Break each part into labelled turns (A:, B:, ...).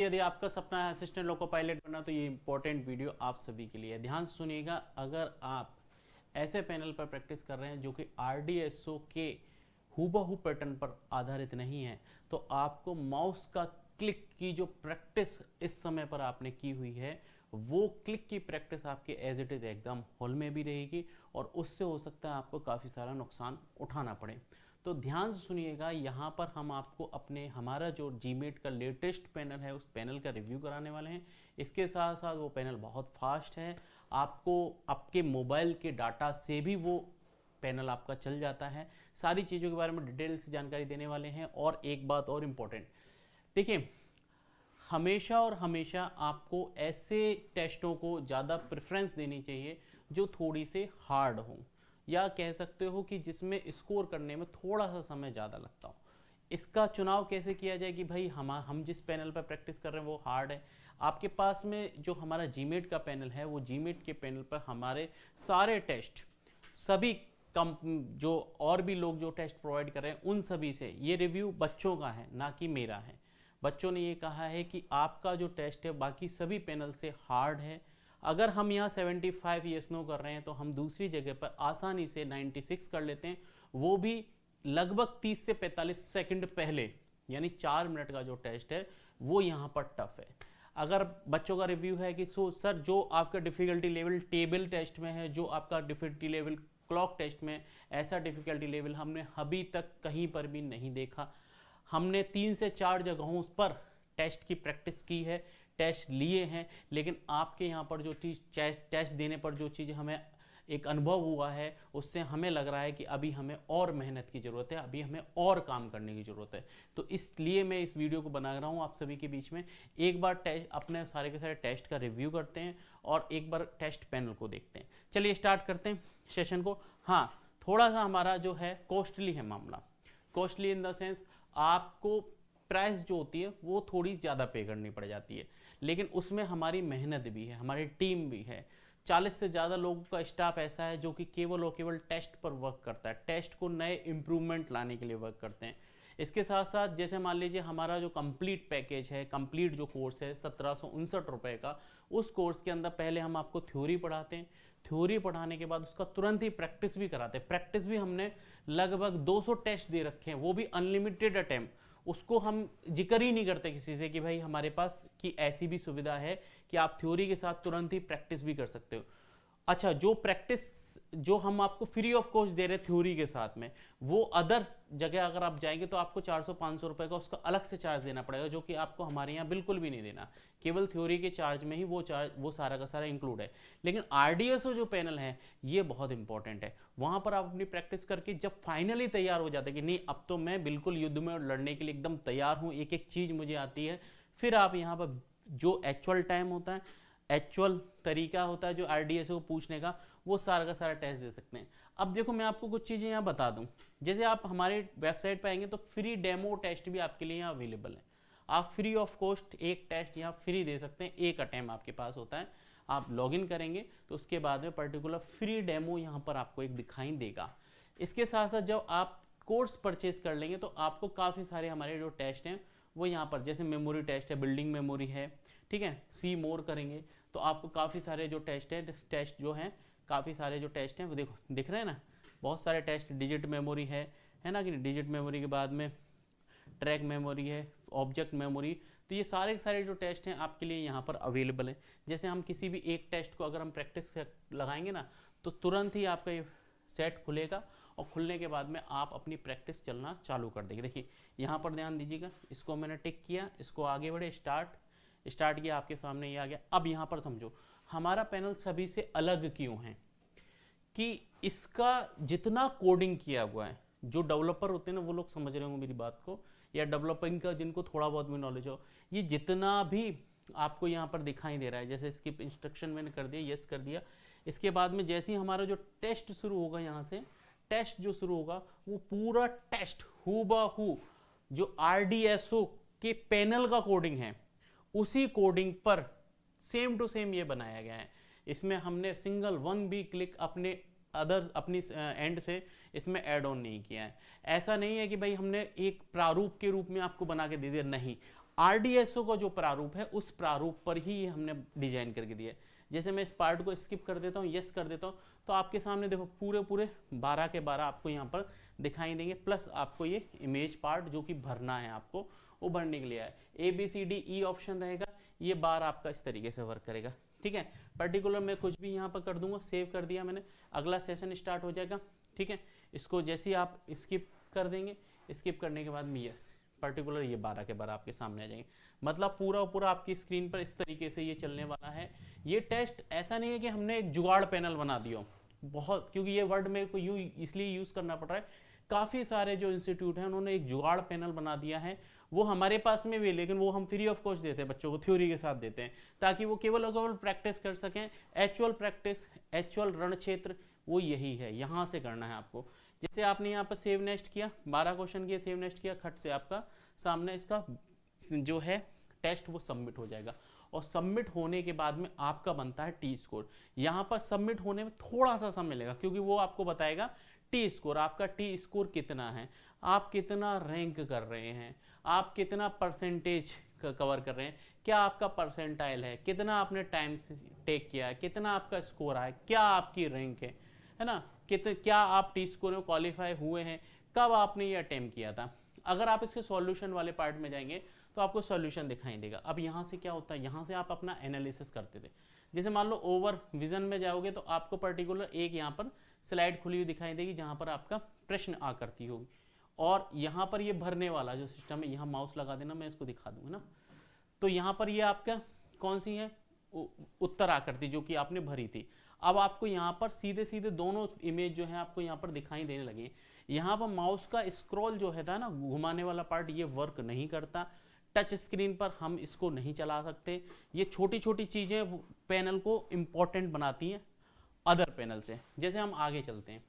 A: यदि आपका सपना है असिस्टेंट लोको पायलट बनना तो ये इंपॉर्टेंट वीडियो आप सभी के लिए है। ध्यान से सुनिएगा। अगर आप ऐसे पैनल पर प्रैक्टिस कर रहे हैं जो कि आरडीएसओ के हूबहू पैटर्न पर आधारित नहीं है, तो आपको माउस का क्लिक की जो प्रैक्टिस इस समय पर आपने की हुई है, वो क्लिक की प्रैक्टिस आपके as it is exam hall में भी रहेगी और उससे हो सकता है आपको काफ़ी सारा नुकसान उठाना पड़े। तो ध्यान से सुनिएगा। यहाँ पर हम आपको हमारा जो जीमेट का लेटेस्ट पैनल है उस पैनल का रिव्यू कराने वाले हैं। इसके साथ साथ वो पैनल बहुत फास्ट है, आपको आपके मोबाइल के डाटा से भी वो पैनल आपका चल जाता है। सारी चीज़ों के बारे में डिटेल से जानकारी देने वाले हैं। और एक बात और इम्पोर्टेंट, देखिए, हमेशा और हमेशा आपको ऐसे टेस्टों को ज़्यादा प्रेफरेंस देनी चाहिए जो थोड़ी से हार्ड हो, या कह सकते हो कि जिसमें स्कोर करने में थोड़ा सा समय ज़्यादा लगता हो। इसका चुनाव कैसे किया जाए कि भाई हम जिस पैनल पर प्रैक्टिस कर रहे हैं वो हार्ड है। आपके पास में जो हमारा जीमेट का पैनल है, वो जीमेट के पैनल पर हमारे सारे टेस्ट, सभी कम जो और भी लोग जो टेस्ट प्रोवाइड कर रहे हैं उन सभी से, ये रिव्यू बच्चों का है ना कि मेरा है। बच्चों ने ये कहा है कि आपका जो टेस्ट है बाकी सभी पैनल से हार्ड है। अगर हम यहाँ 75 यस नो कर रहे हैं तो हम दूसरी जगह पर आसानी से 96 कर लेते हैं, वो भी लगभग 30 से 45 सेकंड पहले, यानी 4 मिनट का जो टेस्ट है वो यहाँ पर टफ है। अगर बच्चों का रिव्यू है कि सर जो आपका डिफिकल्टी लेवल टेबल टेस्ट में है, जो आपका डिफिकल्टी लेवल क्लॉक टेस्ट में, ऐसा डिफिकल्टी लेवल हमने अभी तक कहीं पर भी नहीं देखा। हमने 3 से 4 जगहों पर टेस्ट की प्रैक्टिस की है, टेस्ट लिए हैं, लेकिन आपके यहाँ पर जो चीज़ टेस्ट देने पर जो चीज़ हमें एक अनुभव हुआ है, उससे हमें लग रहा है कि अभी हमें और मेहनत की ज़रूरत है, अभी हमें और काम करने की ज़रूरत है। तो इसलिए मैं इस वीडियो को बना रहा हूँ आप सभी के बीच में। एक बार अपने सारे के सारे टेस्ट का रिव्यू करते हैं और एक बार टेस्ट पैनल को देखते हैं। चलिए स्टार्ट करते हैं सेशन को। हाँ, थोड़ा सा हमारा जो है कॉस्टली है मामला। कॉस्टली इन द सेंस आपको प्राइस जो होती है वो थोड़ी ज़्यादा पे करनी पड़ जाती है, लेकिन उसमें हमारी मेहनत भी है, हमारी टीम भी है। 40 से ज़्यादा लोगों का स्टाफ ऐसा है जो कि केवल और केवल टेस्ट पर वर्क करता है, टेस्ट को नए इम्प्रूवमेंट लाने के लिए वर्क करते हैं। इसके साथ साथ जैसे मान लीजिए हमारा जो कंप्लीट पैकेज है, कंप्लीट जो कोर्स है 1759 रुपये का, उस कोर्स के अंदर पहले हम आपको थ्योरी पढ़ाते हैं, थ्योरी पढ़ाने के बाद उसका तुरंत ही प्रैक्टिस भी कराते हैं। प्रैक्टिस भी हमने लगभग 200 टेस्ट दे रखे हैं, वो भी अनलिमिटेड अटेम्प्ट। उसको हम जिक्र ही नहीं करते किसी से कि भाई हमारे पास की ऐसी भी सुविधा है कि आप थ्योरी के साथ तुरंत ही प्रैक्टिस भी कर सकते हो। अच्छा, जो प्रैक्टिस जो हम आपको फ्री ऑफ कॉस्ट दे रहे हैं थ्योरी के साथ में, वो अदर जगह अगर आप जाएंगे तो आपको 400-500 रुपए का उसका अलग से चार्ज देना पड़ेगा, जो कि आपको हमारे यहाँ बिल्कुल भी नहीं देना। केवल थ्योरी के चार्ज में ही वो सारा का सारा इंक्लूड है। लेकिन आरडीएसओ जो पैनल है ये बहुत इंपॉर्टेंट है। वहां पर आप अपनी प्रैक्टिस करके जब फाइनली तैयार हो जाते हैं कि नहीं अब तो मैं बिल्कुल युद्ध में लड़ने के लिए एकदम तैयार हूँ, एक एक चीज मुझे आती है, फिर आप यहाँ पर जो एक्चुअल टाइम होता है, एक्चुअल तरीका होता है जो आरडीएसओ को पूछने का, वो सारा का सारा टेस्ट दे सकते हैं। अब देखो, मैं आपको कुछ चीज़ें यहाँ बता दूँ। जैसे आप हमारे वेबसाइट पर आएंगे तो फ्री डेमो टेस्ट भी आपके लिए यहाँ अवेलेबल है। आप फ्री ऑफ कॉस्ट एक टेस्ट यहाँ फ्री दे सकते हैं, एक अटेम्प्ट आपके पास होता है। आप लॉगिन करेंगे तो उसके बाद में पर्टिकुलर फ्री डेमो यहाँ पर आपको एक दिखाई देगा। इसके साथ साथ जब आप कोर्स परचेज कर लेंगे तो आपको काफ़ी सारे हमारे जो टेस्ट हैं वो यहाँ पर, जैसे मेमोरी टेस्ट है, बिल्डिंग मेमोरी है, ठीक है, सी मोर करेंगे तो आपको काफ़ी सारे जो टेस्ट जो हैं, काफ़ी सारे जो टेस्ट हैं वो देखो दिख रहे हैं ना, बहुत सारे टेस्ट। डिजिट मेमोरी है ना कि डिजिट मेमोरी के बाद में ट्रैक मेमोरी है, ऑब्जेक्ट मेमोरी। तो ये सारे जो टेस्ट हैं आपके लिए यहाँ पर अवेलेबल है। जैसे हम किसी भी एक टेस्ट को अगर हम प्रैक्टिस लगाएंगे ना तो तुरंत ही आपका ये सेट खुलेगा और खुलने के बाद में आप अपनी प्रैक्टिस चलना चालू कर देंगे। देखिए यहाँ पर ध्यान दीजिएगा, इसको मैंने टिक किया, इसको आगे बढ़े, स्टार्ट किया, आपके सामने ये आ गया। अब यहाँ पर समझो हमारा पैनल सभी से अलग क्यों है, कि इसका जितना कोडिंग किया हुआ है, जो डेवलपर होते हैं ना वो लोग समझ रहे होंगे मेरी बात को, या डेवलपिंग का जिनको थोड़ा बहुत भी नॉलेज हो, ये जितना भी आपको यहाँ पर दिखाई दे रहा है, जैसे स्किप इंस्ट्रक्शन मैंने कर दिया, यस कर दिया। इसके बाद में जैसे ही हमारा जो टेस्ट शुरू होगा, यहाँ से टेस्ट जो शुरू होगा वो पूरा टेस्ट हूबहू जो आरडीएसओ के पैनल का कोडिंग है उसी कोडिंग पर सेम टू सेम ये बनाया गया है। इसमें हमने सिंगल वन भी क्लिक अपनी एंड से इसमें ऐड ऑन नहीं किया है। ऐसा नहीं है कि भाई हमने एक प्रारूप के रूप में आपको बना के दे दिया, नहीं, आरडीएसओ का जो प्रारूप है उस प्रारूप पर ही ये हमने डिजाइन करके दिया है। जैसे मैं इस पार्ट को स्किप कर देता हूँ, यस कर देता हूँ, तो आपके सामने देखो पूरे पूरे 12 के 12 आपको यहाँ पर दिखाई देंगे, प्लस आपको ये इमेज पार्ट जो कि भरना है आपको, वो भरने के लिए है। ABCDE ऑप्शन रहेगा, ये बार आपका इस तरीके से वर्क करेगा, ठीक है। पर्टिकुलर मैं कुछ भी यहाँ पर कर दूंगा, सेव कर दिया मैंने, अगला सेशन स्टार्ट हो जाएगा, ठीक है। इसको जैसे ही आप स्किप कर देंगे, स्किप करने के बाद में यस, पर्टिकुलर ये 12 के 12 आपके सामने आ जाएंगे। मतलब पूरा पूरा आपकी स्क्रीन पर इस तरीके से ये चलने वाला है। ये टेस्ट ऐसा नहीं है कि हमने एक जुगाड़ पैनल बना दिया बहुत, क्योंकि ये वर्ड मेरे को इसलिए यूज करना पड़ रहा है, काफी सारे जो इंस्टीट्यूट हैं उन्होंने एक जुगाड़ पैनल बना दिया है, वो हमारे पास में भी, लेकिन वो हम फ्री ऑफ कॉस्ट देते हैं बच्चों को, थ्योरी के साथ देते हैं, ताकि वो केवल और केवल प्रैक्टिस कर सकें। एक्चुअल प्रैक्टिस, एक्चुअल रण क्षेत्र वो यही है, यहाँ से करना है आपको। जैसे आपने यहाँ पर सेव नेक्स्ट किया, 12 क्वेश्चन किए, सेव नेक्स्ट किया, खट से आपका सामने इसका जो है टेस्ट वो सबमिट हो जाएगा। और सबमिट होने के बाद में आपका बनता है टी स्कोर। यहाँ पर सबमिट होने में थोड़ा सा समय लगेगा, क्योंकि वो आपको बताएगा टी स्कोर, आपका टी स्कोर कितना है, आप कितना रैंक कर रहे हैं, आप कितना परसेंटेज कवर कर रहे हैं, क्या आपका परसेंटाइल है, कितना आपने टाइम टेक किया है, कितना आपका स्कोर आया, क्या आपकी रैंक है ना, क्या आप टी स्कोर में क्वालिफाई हुए हैं, कब आपने ये अटेम्प्ट किया था। अगर आप इसके सॉल्यूशन वाले पार्ट में जाएंगे तो आपको सॉल्यूशन दिखाई देगा। अब यहाँ से क्या होता है, यहाँ से आप अपना एनालिसिस करते थे। जैसे मान लो ओवर विजन में जाओगे तो आपको पर्टिकुलर एक यहाँ पर स्लाइड खुली हुई दिखाई देगी, जहाँ पर आपका प्रश्न आकृति होगी, और यहाँ पर ये भरने वाला जो सिस्टम है, यहाँ माउस लगा देना, मैं इसको दिखा दूंगा ना। तो यहाँ पर ये आपका कौन सी है, उत्तर आकृति जो कि आपने भरी थी। अब आपको यहाँ पर सीधे सीधे दोनों इमेज जो है आपको यहाँ पर दिखाई देने लगे। यहाँ पर माउस का स्क्रॉल जो है था ना, घुमाने वाला पार्ट, ये वर्क नहीं करता। टच स्क्रीन पर हम इसको नहीं चला सकते। ये छोटी छोटी चीजें पैनल को इंपॉर्टेंट बनाती हैं अदर पैनल से। जैसे हम आगे चलते हैं,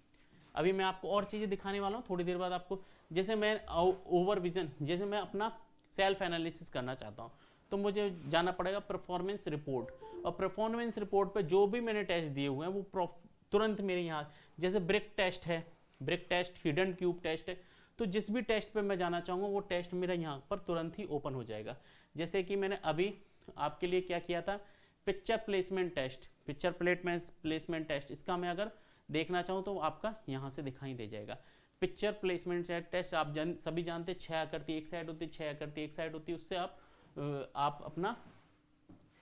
A: अभी मैं आपको और चीजें दिखाने वाला हूँ थोड़ी देर बाद आपको। जैसे मैं ओवर विजन, जैसे मैं अपना सेल्फ एनालिसिस करना चाहता हूँ तो मुझे जाना पड़ेगा परफॉर्मेंस रिपोर्ट, और परफॉर्मेंस रिपोर्ट पे जो भी मैंने टेस्ट दिए हुए हैं वो तुरंत मेरे यहाँ, जैसे ब्रिक टेस्ट है, brick test, hidden cube test है, तो जिस भी टेस्ट पे मैं जाना चाहूँगा वो टेस्ट मेरा यहाँ पर तुरंत ही ओपन हो जाएगा। जैसे कि मैंने अभी आपके लिए क्या किया था, picture placement test, picture placement test, इसका मैं अगर देखना चाहूँ तो आपका यहाँ से दिखाई दे जाएगा। पिक्चर प्लेसमेंट टेस्ट आप सभी जानते हैं, 6 आकृति एक साइड होती है, 6 आकृति एक साइड होती है, उससे आप अपना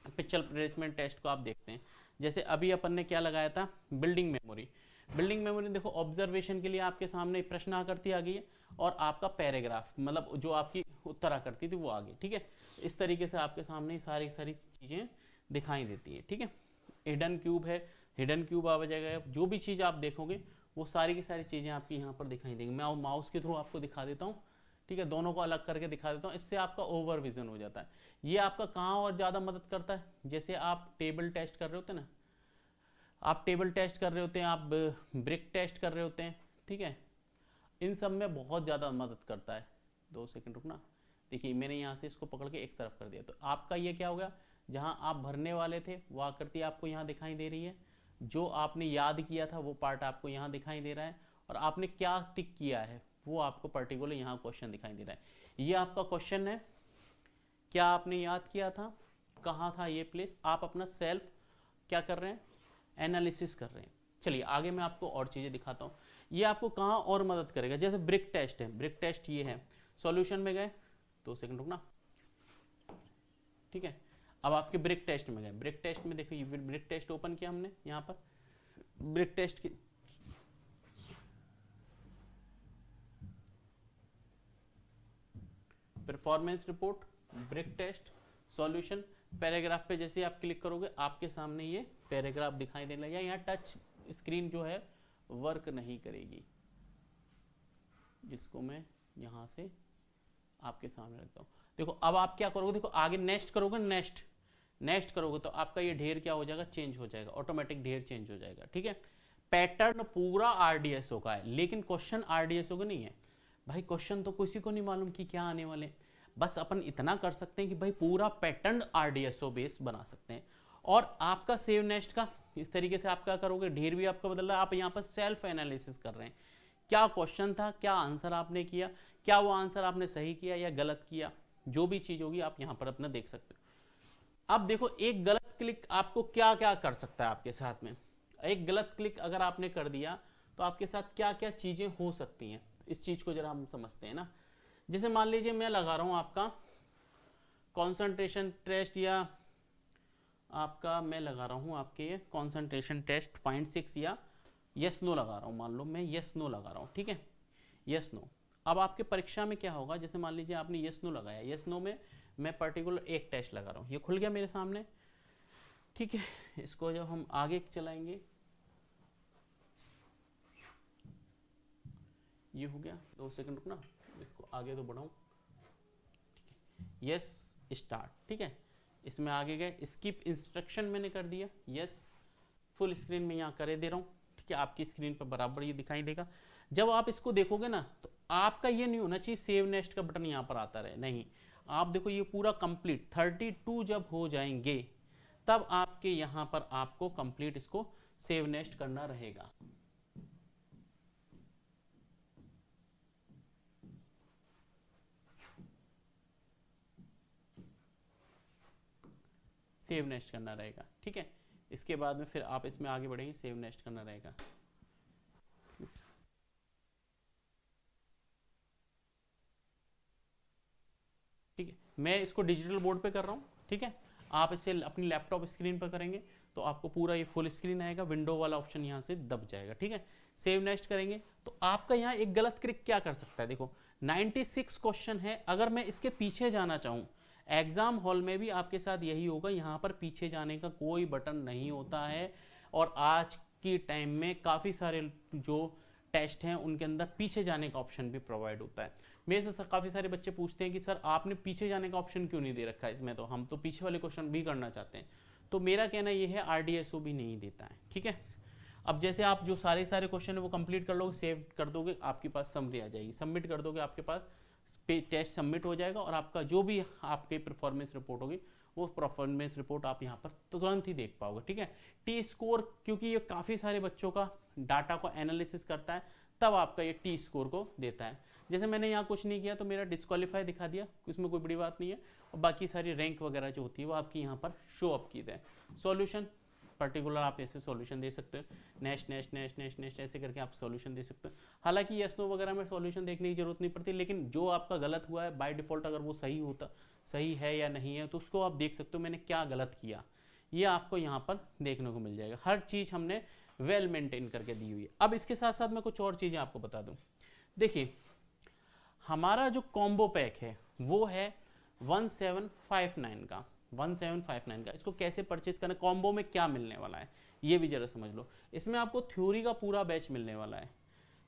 A: पिक्चर प्लेसमेंट टेस्ट को आप देखते हैं। जैसे अभी अपन ने क्या लगाया था, बिल्डिंग मेमोरी। बिल्डिंग मेमोरी देखो, ऑब्जर्वेशन के लिए आपके सामने प्रश्न आकृति आ गई है, और आपका पैराग्राफ, मतलब जो आपकी उत्तर आकृति थी वो आ गई, ठीक है। इस तरीके से आपके सामने सारी चीजें दिखाई देती है, ठीक है। हिडन क्यूब है, हिडन क्यूब आ जाएगा, जो भी चीज आप देखोगे वो सारी की सारी चीजें आपकी यहाँ पर दिखाई देंगी। मैं माउस के थ्रू आपको दिखा देता हूँ, ठीक है, दोनों को अलग करके दिखा देता हूँ, इससे आपका ओवर विजन हो जाता है। ये आपका कहाँ और ज्यादा मदद करता है, जैसे आप टेबल टेस्ट कर रहे होते हैं ना, आप टेबल टेस्ट कर रहे होते हैं, आप ब्रिक टेस्ट कर रहे होते हैं, ठीक है, इन सब में बहुत ज़्यादा मदद करता है। 2 सेकंड रुकना, देखिए मैंने यहाँ से इसको पकड़ के एक तरफ कर दिया, तो आपका ये क्या हो गया, जहाँ आप भरने वाले थे वो आकृति आपको यहाँ दिखाई दे रही है, जो आपने याद किया था वो पार्ट आपको यहाँ दिखाई दे रहा है, और आपने क्या टिक किया है वो आपको पर्टिकुलर यहाँ क्वेश्चन दिखाई दे रहा है। ये आपका क्वेश्चन है, क्या आपने याद किया था, कहाँ था ये प्लेस, आप अपना सेल्फ क्या कर रहे हैं, एनालिसिस कर रहे हैं। चलिए आगे मैं आपको और चीजें दिखाता हूँ, ये आपको कहाँ और मदद करेगा। जैसे ब्रिक टेस्ट है, ब्रिक टेस्ट ये है, सॉल्यूशन में गए, 2 सेकंड रुकना, ठीक है। अब आपके ब्रिक टेस्ट में गए, ब्रिक टेस्ट में देखो, ये ब्रिक टेस्ट ओपन किया हमने, यहाँ पर ब्रिक टेस्ट की performance report, brick test, solution, paragraph पे जैसे आप क्लिक करोगे आपके सामने ये पैराग्राफ दिखाई देने लगेगा। यहाँ टच स्क्रीन जो है वर्क नहीं करेगी, जिसको मैं यहाँ से आपके सामने रखता हूँ। देखो अब आप क्या करोगे, देखो आगे नेक्स्ट करोगे, नेक्स्ट करोगे तो आपका ये ढेर क्या हो जाएगा, चेंज हो जाएगा, ऑटोमेटिक ढेर चेंज हो जाएगा, ठीक है। पैटर्न पूरा आरडीएसओ का है, लेकिन क्वेश्चन आरडीएसओ का नहीं है भाई। क्वेश्चन तो किसी को नहीं मालूम कि क्या आने वाले, बस अपन इतना कर सकते हैं कि भाई पूरा पैटर्न आरडीएसओ बेस बना सकते हैं। और आपका सेव नेक्स्ट का इस तरीके से आप क्या करोगे, ढेर भी आपका बदल रहा है, आप यहाँ पर सेल्फ एनालिसिस कर रहे हैं, क्या क्वेश्चन था, क्या आंसर आपने किया, क्या वो आंसर आपने सही किया या गलत किया, जो भी चीज होगी आप यहाँ पर अपना देख सकते हो। अब देखो एक गलत क्लिक आपको क्या क्या कर सकता है आपके साथ में। एक गलत क्लिक अगर आपने कर दिया तो आपके साथ क्या क्या चीजें हो सकती हैं, इस चीज को जरा हम समझते हैं ना। जैसे मान लीजिए मैं लगा रहा हूं आपका कंसंट्रेशन टेस्ट, या आपका मैं लगा रहा हूं आपके कंसंट्रेशन टेस्ट फाइंड 6 या यस नो लगा रहा हूं। मान लो मैं यस नो लगा रहा हूं, ठीक है, यस नो। अब आपके परीक्षा में क्या होगा, जैसे मान लीजिए आपने यस नो लगाया, यस नो में मैं पर्टिकुलर एक टेस्ट लगा रहा हूं, ये खुल गया मेरे सामने, ठीक है। इसको जब हम आगे चलाएंगे, ये हो गया, 2 सेकंड रुकना, इसको आगे तो बढ़ाऊं, यस स्टार्ट, ठीक है। इसमें आगे गए, स्किप इंस्ट्रक्शन मैंने कर दिया, यस। फुल स्क्रीन में यहाँ करे दे रहा हूँ, ठीक है, आपकी स्क्रीन पर बराबर ये दिखाई देगा। जब आप इसको देखोगे ना तो आपका ये नहीं होना चाहिए सेव नेक्स्ट का बटन यहाँ पर आता रहे, नहीं। आप देखो ये पूरा कंप्लीट 32 जब हो जाएंगे तब आपके यहाँ पर आपको कंप्लीट इसको सेव नेक्स्ट करना रहेगा। सेव नेक्स्ट करना रहेगा, ठीक है। इसके बाद में फिर आप इसमें आगे बढ़ेंगे, सेव नेक्स्ट करना रहेगा। ठीक है, मैं इसको डिजिटल बोर्ड पे कर रहा हूँ, ठीक है। आप इसे अपनी लैपटॉप स्क्रीन पर करेंगे तो आपको पूरा ये फुल स्क्रीन आएगा, विंडो वाला ऑप्शन यहाँ से दब जाएगा, ठीक है। सेव नेक्स्ट करेंगे तो आपका यहाँ एक गलत क्लिक क्या कर सकता है, देखो 96 क्वेश्चन है। अगर मैं इसके पीछे जाना चाहूँ, एग्जाम हॉल में भी आपके साथ यही होगा, यहाँ पर पीछे जाने का कोई बटन नहीं होता है। और आज की टाइम में काफ़ी सारे जो टेस्ट हैं उनके अंदर पीछे जाने का ऑप्शन भी प्रोवाइड होता है। मेरे से काफ़ी सारे बच्चे पूछते हैं कि सर आपने पीछे जाने का ऑप्शन क्यों नहीं दे रखा है इसमें, तो हम तो पीछे वाले क्वेश्चन भी करना चाहते हैं। तो मेरा कहना ये है RDSO भी नहीं देता है, ठीक है। अब जैसे आप जो सारे क्वेश्चन है वो कंप्लीट कर लोगे, सेव कर दोगे, आपके पास समरी आ जाएगी, सबमिट कर दोगे, आपके पास टेस्ट सबमिट हो जाएगा और आपका जो भी आपके परफॉर्मेंस रिपोर्ट होगी वो परफॉर्मेंस रिपोर्ट आप यहाँ पर तुरंत ही देख पाओगे, ठीक है। टी स्कोर, क्योंकि ये काफ़ी सारे बच्चों का डाटा को एनालिसिस करता है, तब आपका ये टी स्कोर को देता है। जैसे मैंने यहाँ कुछ नहीं किया तो मेरा डिस्क्वालीफाई दिखा दिया, इसमें कोई बड़ी बात नहीं है। और बाकी सारी रैंक वगैरह जो होती है वो आपकी यहाँ पर शो अप की है। सॉल्यूशन पर्टिकुलर आप ऐसे सॉल्यूशन दे सकते हो, next next next next next ऐसे करके आप सॉल्यूशन दे सकते हो। हालांकि यस नो वगैरह में सॉल्यूशन देखने की जरूरत नहीं पड़ती, लेकिन जो आपका गलत हुआ है बाय डिफॉल्ट अगर वो सही है या नहीं है तो उसको आप देख सकते हो, मैंने क्या गलत किया ये आपको यहाँ पर देखने को मिल जाएगा। हर चीज़ हमने वेल मेंटेन करके दी हुई है। अब इसके साथ साथ मैं कुछ और चीज़ें आपको बता दूँ। देखिए हमारा जो कॉम्बो पैक है वो है 1759 का, 1759 का। इसको कैसे परचेज करना, कॉम्बो में क्या मिलने वाला है ये भी जरा समझ लो। इसमें आपको थ्योरी का पूरा बैच मिलने वाला है।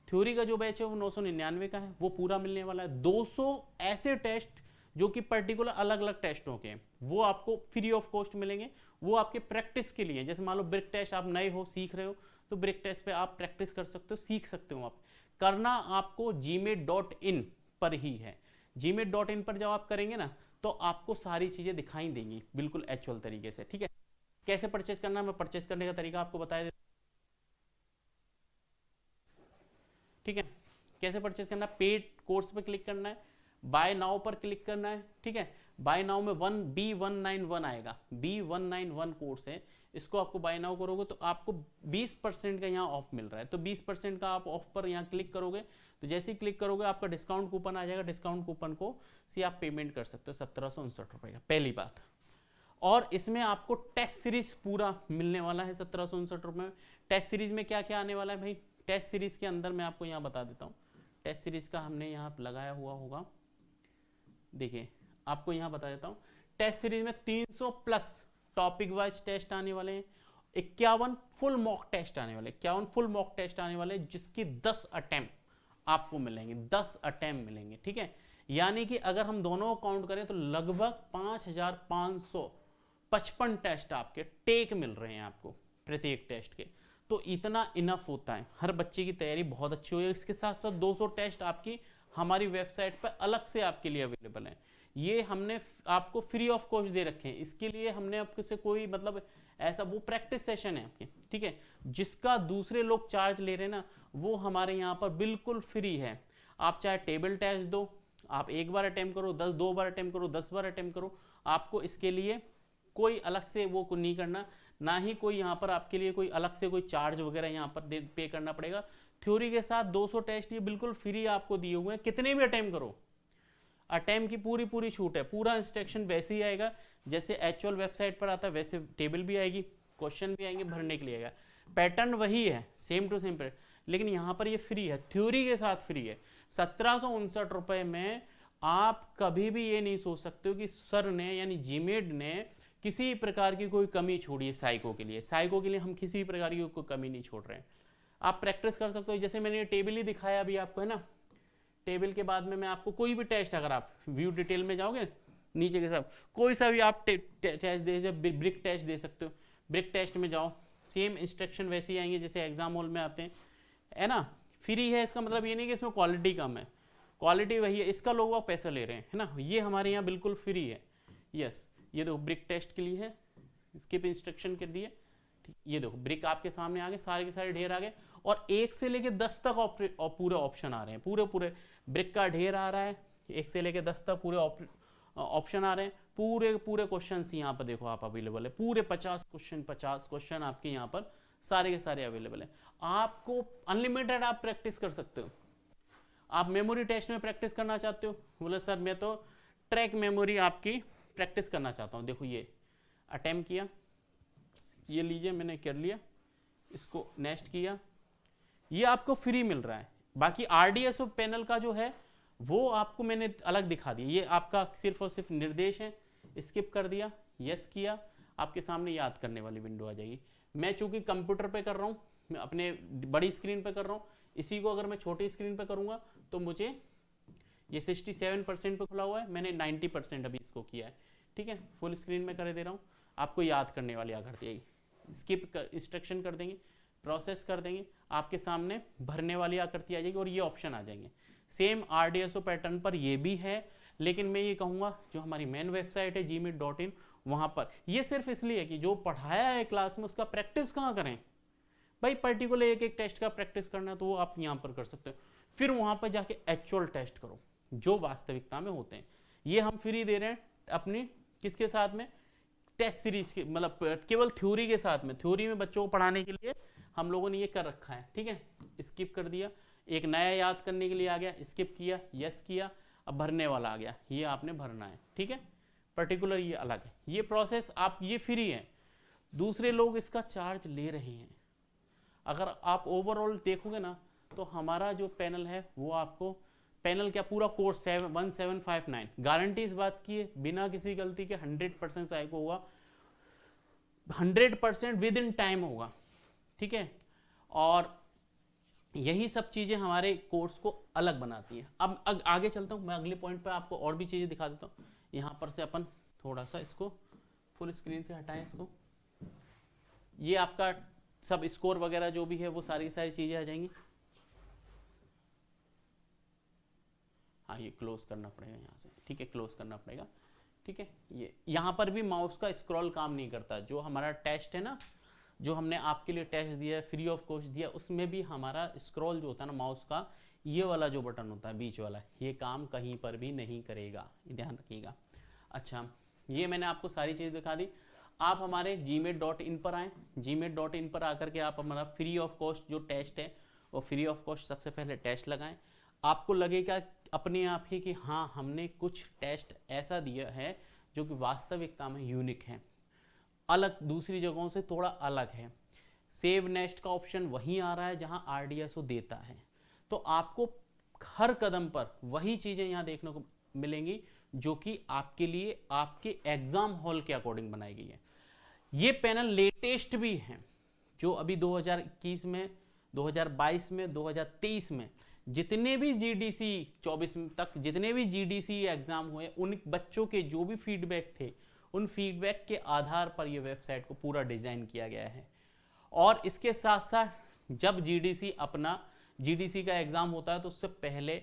A: थ्योरी का जो बैच है वो 999 का है, वो पूरा मिलने वाला है। 200 ऐसे टेस्ट जो कि पर्टिकुलर अलग अलग टेस्टों के वो आपको फ्री ऑफ कॉस्ट मिलेंगे। वो आपके प्रैक्टिस के लिए, जैसे मान लो ब्रिक टेस्ट आप नए हो सीख रहे हो तो ब्रिक टेस्ट पे आप प्रैक्टिस कर सकते हो, सीख सकते हो। आप करना आपको gmat.in पर ही है। gmat.in पर जब आप करेंगे ना तो आपको सारी चीजें दिखाई देंगी बिल्कुल एक्चुअल तरीके से, ठीक है। कैसे परचेज करना, मैं परचेज करने का तरीका आपको बताया देता हूं, ठीक है। कैसे परचेज करना, पेड कोर्स पे क्लिक करना है, बाय नाउ पर क्लिक करना है, ठीक है। बाय नाउ में B191 आएगा, B191 कोर्स है, इसको आपको बाय नाउ करोगे तो आपको 20% का यहाँ ऑफ मिल रहा है। तो 20% का आप ऑफ पर यहाँ क्लिक करोगे तो जैसे ही क्लिक करोगे आपका डिस्काउंट कूपन आ जाएगा। डिस्काउंट कूपन को से आप पेमेंट कर सकते हो 1759 रुपये का, पहली बात। और इसमें आपको टेस्ट सीरीज पूरा मिलने वाला है 1759 रुपये में। टेस्ट सीरीज में क्या क्या आने वाला है भाई, टेस्ट सीरीज के अंदर मैं आपको यहाँ बता देता हूँ। टेस्ट सीरीज का हमने यहाँ लगाया हुआ होगा, देखिए आपको यहाँ बता देता हूँ। टेस्ट सीरीज में 300 प्लस टॉपिक वाइज टेस्ट आने वाले हैं, 51 फुल मॉक टेस्ट आने वाले, 51 फुल मॉक टेस्ट आने वाले जिसकी 10 अटेम्प्ट आपको मिलेंगे, 10 अटेम्प्ट मिलेंगे, ठीक है। यानी कि अगर हम दोनों काउंट करें तो लगभग 5555 टेस्ट आपके टेक मिल रहे हैं आपको प्रत्येक टेस्ट के। तो इतना इनफ होता है, हर बच्चे की तैयारी बहुत अच्छी हुई है। इसके साथ साथ 200 टेस्ट आपकी हमारी वेबसाइट पर अलग से आपके लिए अवेलेबल है। ये हमने आपको फ्री ऑफ कॉस्ट दे रखे हैं। इसके लिए हमने आपके से कोई मतलब ऐसा, वो प्रैक्टिस सेशन है आपके, ठीक है। जिसका दूसरे लोग चार्ज ले रहे हैं ना वो हमारे यहाँ पर बिल्कुल फ्री है। आप चाहे टेबल टेस्ट दो, आप एक बार अटेम्प्ट करो, 2 बार अटेम्प्ट करो, 10 बार अटेम्प्ट करो, आपको इसके लिए कोई अलग से वो नहीं करना, ना ही कोई यहाँ पर आपके लिए कोई अलग से कोई चार्ज वगैरह यहाँ पर पे करना पड़ेगा। थ्योरी के साथ 200 टेस्ट ये बिल्कुल फ्री आपको दिए हुए हैं, कितने भी अटेम्प्ट करो, अटेम्प्ट की पूरी छूट है। पूरा इंस्ट्रक्शन वैसे ही आएगा जैसे एक्चुअल वेबसाइट पर आता है, वैसे टेबल भी आएगी, क्वेश्चन भी आएंगे, भरने के लिए आएगा, पैटर्न वही है, सेम टू सेम, लेकिन यहाँ पर ये फ्री है, थ्योरी के साथ फ्री है। 1759 रुपए में आप कभी भी ये नहीं सोच सकते हो कि सर ने यानी जीमेड ने किसी प्रकार की कोई कमी छोड़ी है साइको के लिए। साइको के लिए हम किसी प्रकार की कोई कमी नहीं छोड़ रहे हैं। आप प्रैक्टिस कर सकते हो, जैसे मैंने ये टेबल ही दिखाया अभी आपको, है ना। टेबल के बाद में मैं आपको कोई भी टेस्ट, अगर आप व्यू डिटेल में जाओगे नीचे के साथ कोई सा भी आप टेस्ट दे, ब्रिक टेस्ट दे सकते हो, ब्रिक टेस्ट में जाओ, सेम इंस्ट्रक्शन वैसे ही आएंगे जैसे एग्जाम हॉल में आते हैं, है ना। फ्री है इसका मतलब ये नहीं कि इसमें क्वालिटी कम है, क्वालिटी वही है, इसका लोग आप पैसा ले रहे हैं, है ना। ये हमारे यहाँ बिल्कुल फ्री है। यस, ये देखो ब्रिक टेस्ट के लिए है, स्किप इंस्ट्रक्शन कर दिए, ये देखो ब्रिक आपके सामने आ गए, सारे के सारे ढेर आ गए, और 1 से लेके 10 तक पूरे ऑप्शन आ रहे हैं, पूरे ब्रिक का ढेर आ रहा है, 1 से लेके 10 तक पूरे ऑप्शन आ रहे हैं, पूरे क्वेश्चन यहाँ पर देखो आप अवेलेबल है, पूरे 50 क्वेश्चन आपके यहाँ पर सारे के सारे अवेलेबल है। आपको अनलिमिटेड आप प्रैक्टिस कर सकते हो। आप मेमोरी टेस्ट में प्रैक्टिस करना चाहते हो, बोले सर मैं तो ट्रैक मेमोरी आपकी प्रैक्टिस करना चाहता हूँ, देखो ये अटेम्प्ट किया, ये लीजिए मैंने कर लिया, इसको नेक्स्ट किया, ये आपको फ्री मिल रहा है। बाकी RDSO पैनल का जो है वो आपको मैंने अलग दिखा दिया, ये आपका सिर्फ और सिर्फ निर्देश है, स्किप कर दिया, यस किया, आपके सामने याद करने वाली विंडो आ जाएगी। मैं चूंकि कंप्यूटर पे कर रहा हूँ, मैं अपने बड़ी स्क्रीन पे कर रहा हूँ, इसी को अगर मैं छोटी स्क्रीन पे करूंगा तो मुझे ये 67% पे खुला हुआ है, मैंने 90% अभी इसको किया है, ठीक है। फुल स्क्रीन में कर दे रहा हूँ, आपको याद करने वाली आकृति आएगी, स्किप इंस्ट्रक्शन कर देंगे, प्रोसेस कर देंगे, आपके सामने भरने वाली आकृति आ जाएगी और ये ऑप्शन आ जाएंगे। सेम RDSO पैटर्न पर ये भी है, लेकिन मैं ये कहूँगा जो हमारी मेन वेबसाइट है gmeet.in, वहाँ पर ये सिर्फ इसलिए कि जो पढ़ाया है क्लास में उसका प्रैक्टिस कहाँ करें भाई, पर्टिकुलर एक टेस्ट का प्रैक्टिस करना है तो वो आप यहाँ पर कर सकते हो, फिर वहाँ पर जाके एक्चुअल टेस्ट करो जो वास्तविकता में होते हैं। ये हम फ्री दे रहे हैं अपनी किसके साथ में, टेस्ट सीरीज के, मतलब केवल थ्योरी के साथ में, थ्योरी में बच्चों को पढ़ाने के लिए हम लोगों ने ये कर रखा है, ठीक है। स्किप कर दिया, एक नया याद करने के लिए आ गया, स्किप किया, यस किया, अब भरने वाला आ गया, ये आपने भरना है, ठीक है। पर्टिकुलर ये अलग है, ये प्रोसेस आप, ये फ्री है, दूसरे लोग इसका चार्ज ले रहे हैं। अगर आप ओवरऑल देखोगे ना तो हमारा जो पैनल है वो आपको, पैनल क्या पूरा कोर्स 1759 गारंटी इस बात की है, बिना किसी गलती के 100% साइको होगा, 100% विद इन टाइम होगा, ठीक है। और यही सब चीजें हमारे कोर्स को अलग बनाती हैं। अब आगे चलता हूं मैं, अगले पॉइंट पे आपको और भी चीजें दिखा देता हूं। यहां पर से अपन थोड़ा सा इसको फुल स्क्रीन से हटाएं इसको, ये आपका सब स्कोर वगैरह जो भी है वो सारी चीजें आ जाएंगी। हाँ, ये क्लोज करना पड़ेगा यहाँ से, ठीक है, क्लोज करना पड़ेगा, ठीक है। ये यहाँ पर भी माउस का स्क्रॉल काम नहीं करता, जो हमारा टेस्ट है ना, जो हमने आपके लिए टेस्ट दिया है, फ्री ऑफ कॉस्ट दिया, उसमें भी हमारा स्क्रॉल जो होता है ना माउस का, ये वाला जो बटन होता है बीच वाला, ये काम कहीं पर भी नहीं करेगा, ध्यान रखिएगा। अच्छा, ये मैंने आपको सारी चीज़ दिखा दी। आप हमारे gmeet.in पर आएँ, gmeet.in पर आकर के आप हमारा फ्री ऑफ कॉस्ट जो टेस्ट है वो फ्री ऑफ कॉस्ट सबसे पहले टेस्ट लगाएं। आपको लगेगा अपने आप ही कि हाँ, हमने कुछ टेस्ट ऐसा दिया है जो कि वास्तविकता में यूनिक है, अलग, दूसरी जगहों से थोड़ा अलग है। सेव नेक्स्ट का ऑप्शन वहीं आ रहा है जहां RDSO देता है, तो आपको हर कदम पर वही चीजें यहाँ देखने को मिलेंगी जो कि आपके लिए आपके एग्जाम हॉल के अकॉर्डिंग बनाई गई है। ये पैनल लेटेस्ट भी है, जो अभी 2021 में, 2022 में, 2023 में जितने भी GDC 24 तक जितने भी GDC एग्जाम हुए, उन बच्चों के जो भी फीडबैक थे, उन फीडबैक के आधार पर यह वेबसाइट को पूरा डिजाइन किया गया है। और इसके साथ साथ जब GDC का एग्जाम होता है तो उससे पहले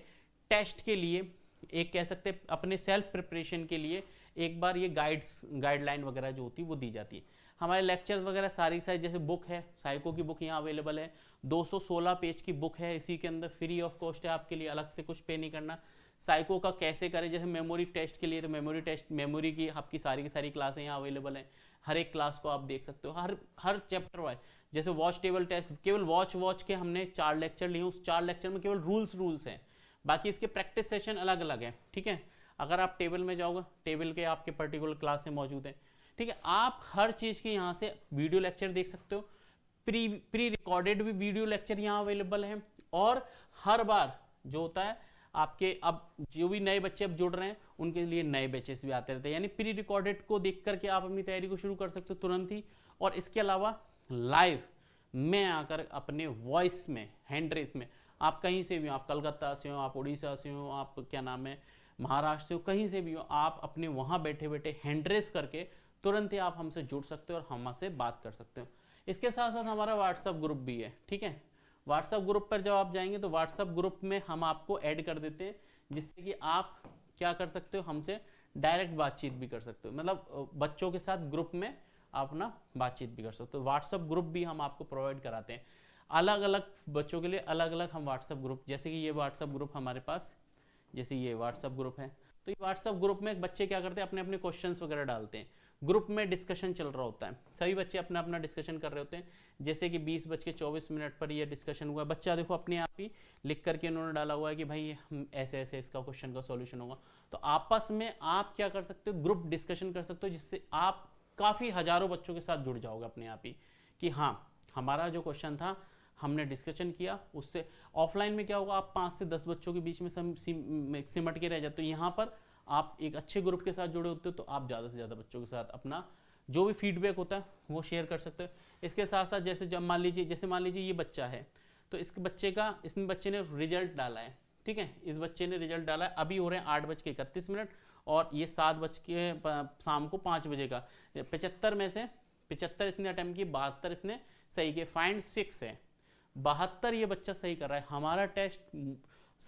A: टेस्ट के लिए एक कह सकते हैं अपने सेल्फ प्रिपरेशन के लिए एक बार ये गाइडलाइन वगैरह जो होती है वो दी जाती है। हमारे लेक्चर्स वगैरह सारी जैसे बुक है, साइको की बुक यहाँ अवेलेबल है, 216 पेज की बुक है, इसी के अंदर फ्री ऑफ कॉस्ट है, आपके लिए अलग से कुछ पे नहीं करना। साइको का कैसे करें, जैसे मेमोरी टेस्ट के लिए तो मेमोरी टेस्ट, मेमोरी की आपकी सारी की सारी क्लासें यहाँ अवेलेबल हैं, हर एक क्लास को आप देख सकते हो, हर चैप्टर वाइज। जैसे वॉच टेबल टेस्ट, केवल वॉच के हमने 4 लेक्चर लिए, उस 4 लेक्चर में केवल रूल्स हैं, बाकी इसके प्रैक्टिस सेशन अलग अलग है, ठीक है। अगर आप टेबल में जाओगे, टेबल के आपके पर्टिकुलर क्लास में मौजूद है, ठीक है। आप हर चीज़ की यहाँ से वीडियो लेक्चर देख सकते हो, प्री रिकॉर्डेड भी वीडियो लेक्चर यहाँ अवेलेबल है, और हर बार जो होता है आपके, अब जो भी नए बच्चे अब जुड़ रहे हैं उनके लिए नए बैचेस भी आते रहते हैं, यानी प्री रिकॉर्डेड को देख करके आप अपनी तैयारी को शुरू कर सकते हो तुरंत ही। और इसके अलावा लाइव में आकर अपने वॉइस में, हैंड रेस में, आप कहीं से भी, आप कलकत्ता से हो, आप उड़ीसा से हो, आप क्या नाम है महाराष्ट्र से हो, कहीं से भी हो, आप अपने वहाँ बैठे बैठे हैंड रेस करके तुरंत ही आप हमसे जुड़ सकते हो और हमसे बात कर सकते हो। इसके साथ साथ हमारा व्हाट्सएप ग्रुप भी है, ठीक है। व्हाट्सएप ग्रुप पर जब आप जाएंगे तो व्हाट्सएप ग्रुप में हम आपको ऐड कर देते हैं, जिससे कि आप क्या कर सकते हो, हमसे डायरेक्ट बातचीत भी कर सकते हो, मतलब बच्चों के साथ ग्रुप में आप ना बातचीत भी कर सकते हो। व्हाट्सएप ग्रुप भी हम आपको प्रोवाइड कराते हैं, अलग अलग बच्चों के लिए अलग अलग हम व्हाट्सएप ग्रुप, जैसे कि ये व्हाट्सएप ग्रुप हमारे पास, जैसे ये व्हाट्सएप ग्रुप है, तो ये व्हाट्सएप ग्रुप में बच्चे क्या करते हैं, अपने अपने क्वेश्चंस वगैरह डालते हैं, ग्रुप में डिस्कशन चल रहा होता है, सभी बच्चे अपना अपना डिस्कशन कर रहे होते हैं। जैसे कि 20:24 पर ये डिस्कशन हुआ, बच्चा देखो अपने आप ही लिख करके उन्होंने डाला हुआ है कि भाई हम ऐसे ऐसे इसका क्वेश्चन का सॉल्यूशन होगा। तो आपस में आप क्या कर सकते हो, ग्रुप डिस्कशन कर सकते हो, जिससे आप काफ़ी हजारों बच्चों के साथ जुड़ जाओगे अपने आप ही, कि हाँ हमारा जो क्वेश्चन था हमने डिस्कशन किया उससे। ऑफलाइन में क्या होगा, आप 5 से 10 बच्चों के बीच में सिमट के रह जाते हो, यहाँ पर आप एक अच्छे ग्रुप के साथ जुड़े होते हो तो आप ज़्यादा से ज़्यादा बच्चों के साथ अपना जो भी फीडबैक होता है वो शेयर कर सकते हो। इसके साथ साथ जैसे जब मान लीजिए ये बच्चा है, तो इस बच्चे ने रिजल्ट डाला है, ठीक है, इस बच्चे ने रिजल्ट डाला है, अभी हो रहे हैं 8:31 और ये 7 बज के शाम को 5 बजे का, 75 में से 75 इसने अटेम्प्ट की, 72 इसने सही किए, फाइंड 6 है, 72 ये बच्चा सही कर रहा है। हमारा टेस्ट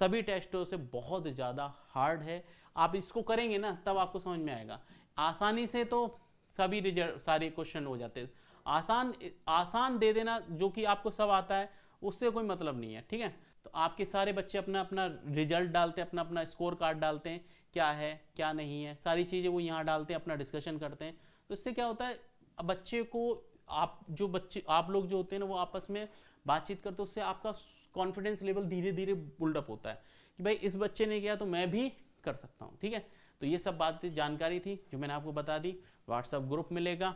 A: सभी टेस्टों से बहुत ज़्यादा हार्ड है, आप इसको करेंगे ना तब आपको समझ में आएगा। आसानी से तो सभी रिजल्ट सारे क्वेश्चन हो जाते हैं, आसान दे देना जो कि आपको सब आता है उससे कोई मतलब नहीं है, ठीक है। तो आपके सारे बच्चे अपना अपना रिजल्ट डालते हैं, अपना अपना स्कोर कार्ड डालते हैं, क्या है क्या नहीं है सारी चीज़ें वो यहाँ डालते हैं, अपना डिस्कशन करते हैं। तो इससे क्या होता है, बच्चे को आप लोग जो होते हैं ना वो आपस में बातचीत करते, उससे आपका कॉन्फिडेंस लेवल धीरे धीरे बिल्डअप होता है कि भाई इस बच्चे ने किया तो मैं भी कर सकता हूँ, ठीक है। तो ये सब बातें जानकारी थी जो मैंने आपको बता दी। व्हाट्सएप ग्रुप मिलेगा,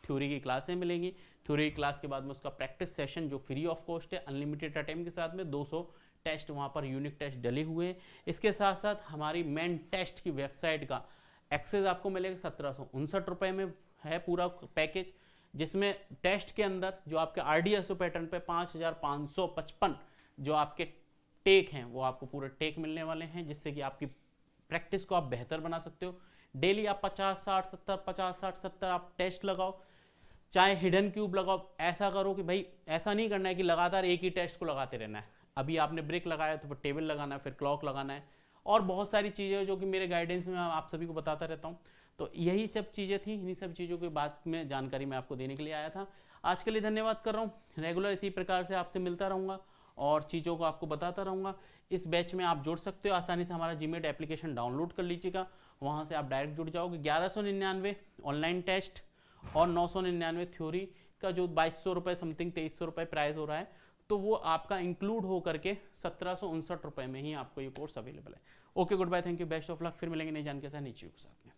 A: थ्योरी की क्लासें मिलेंगी, थ्योरी की क्लास के बाद में उसका प्रैक्टिस सेशन जो फ्री ऑफ कॉस्ट है, अनलिमिटेड अटेम्प्ट के साथ में 200 टेस्ट वहाँ पर यूनिक टेस्ट डले हुए हैं। इसके साथ साथ हमारी मेन टेस्ट की वेबसाइट का एक्सेस आपको मिलेगा 1759 रुपये में है पूरा पैकेज, जिसमें टेस्ट के अंदर जो आपके RDSO पैटर्न पे 5555 जो आपके टेक हैं वो आपको पूरे टेक मिलने वाले हैं, जिससे कि आपकी प्रैक्टिस को आप बेहतर बना सकते हो। डेली आप 50-60-70 आप टेस्ट लगाओ, चाहे हिडन क्यूब लगाओ, ऐसा करो कि भाई ऐसा नहीं करना है कि लगातार एक ही टेस्ट को लगाते रहना है, अभी आपने ब्रेक लगाया तो फिर टेबल लगाना है, फिर क्लॉक लगाना है, और बहुत सारी चीज़ें जो कि मेरे गाइडेंस में आप सभी को बताता रहता हूँ। तो यही सब चीज़ें थी, इन्हीं सब चीज़ों के बात में जानकारी मैं आपको देने के लिए आया था। आज के लिए धन्यवाद कर रहा हूँ, रेगुलर इसी प्रकार से आपसे मिलता रहूँगा और चीज़ों को आपको बताता रहूँगा। इस बैच में आप जुड़ सकते हो, आसानी से हमारा जीमेट एप्लीकेशन डाउनलोड कर लीजिएगा, वहाँ से आप डायरेक्ट जुड़ जाओगे। 1199 ऑनलाइन टेस्ट और 999 थ्योरी का जो 2200 रुपये समथिंग 2300 रुपये प्राइस हो रहा है, तो वो आपका इंक्लूड हो करके 1759 रुपये में ही आपको ये कोर्स अवेलेबल है। Okay, good bye, thank you, best of luck, फिर मिलेंगे नई जानकारी के साथ नीचे के साथ में।